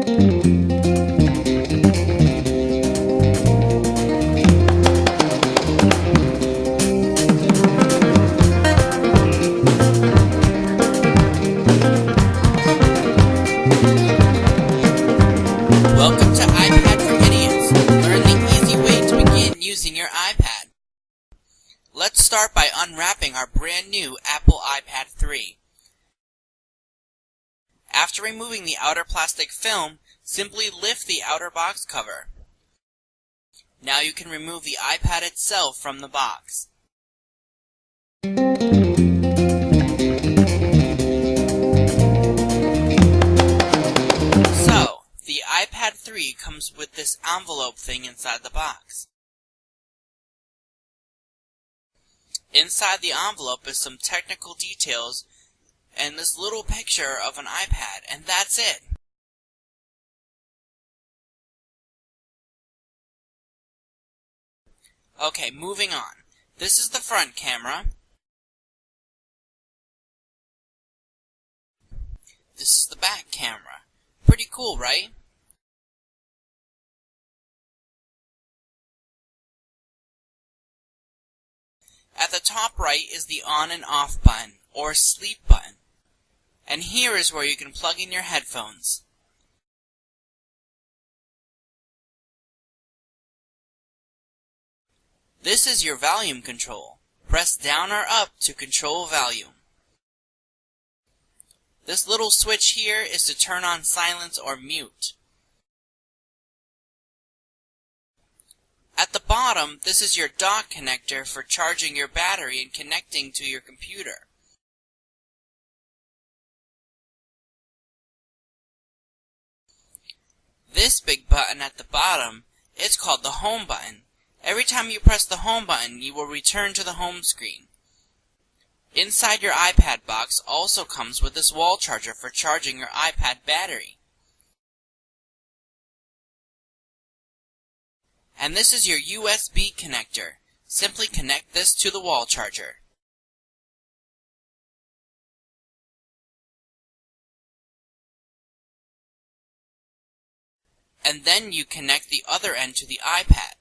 Welcome to iPad for Idiots. Learn the easy way to begin using your iPad. Let's start by unwrapping our brand new Apple iPad 3. After removing the outer plastic film, simply lift the outer box cover. Now you can remove the iPad itself from the box. The iPad 3 comes with this envelope thing inside the box. Inside the envelope is some technical details and this little picture of an iPad, and that's it. Okay, moving on. This is the front camera. This is the back camera. Pretty cool, right? At the top right is the on and off button, or sleep button. And here is where you can plug in your headphones. This is your volume control. Press down or up to control volume. This little switch here is to turn on silence or mute. At the bottom, this is your dock connector for charging your battery and connecting to your computer. This big button at the bottom, it's called the home button. Every time you press the home button, you will return to the home screen. Inside your iPad box also comes with this wall charger for charging your iPad battery. And this is your USB connector. Simply connect this to the wall charger. And then you connect the other end to the iPad.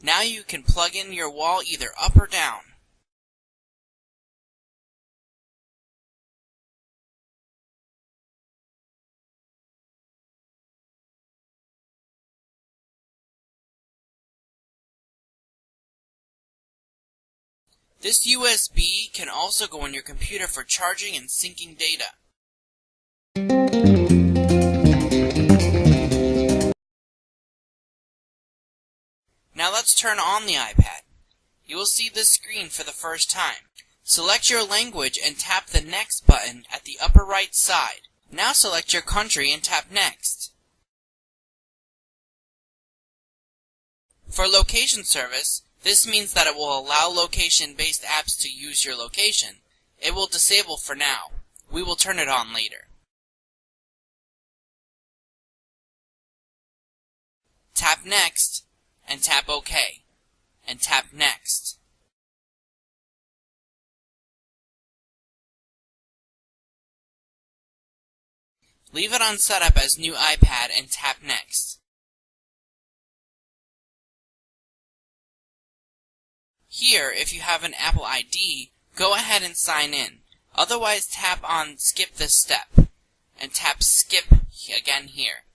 Now you can plug in your wall either up or down. This USB can also go on your computer for charging and syncing data. Now let's turn on the iPad. You will see this screen for the first time. Select your language and tap the Next button at the upper right side. Now select your country and tap Next. For location service, this means that it will allow location-based apps to use your location. It will disable for now. We will turn it on later. Tap Next, and tap OK, and tap Next. Leave it on Setup as New iPad and tap Next. Here, if you have an Apple ID, go ahead and sign in. Otherwise, tap on Skip this step, and tap Skip again here.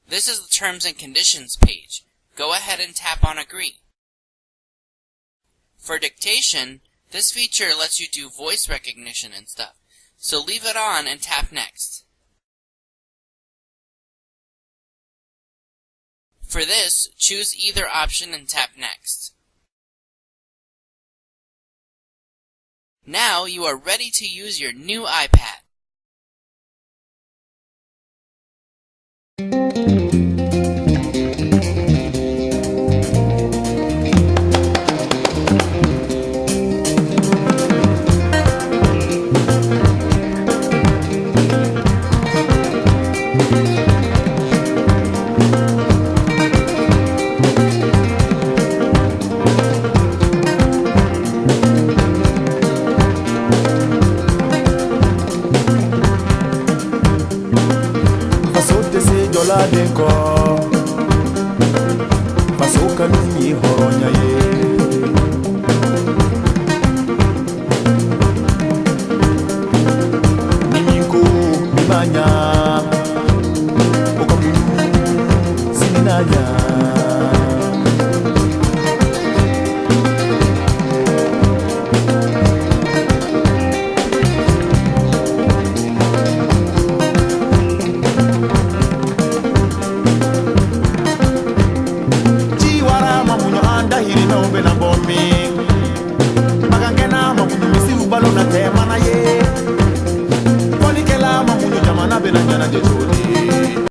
This is the Terms and Conditions page. Go ahead and tap on Agree. For dictation, this feature lets you do voice recognition and stuff, so leave it on and tap Next. For this, choose either option and tap Next. Now you are ready to use your new iPad. la denko Masoka ni horonya ye Ninko nimanya Okamu sininanya Temana ye Polikela mamunyo jamana benanyana jechodi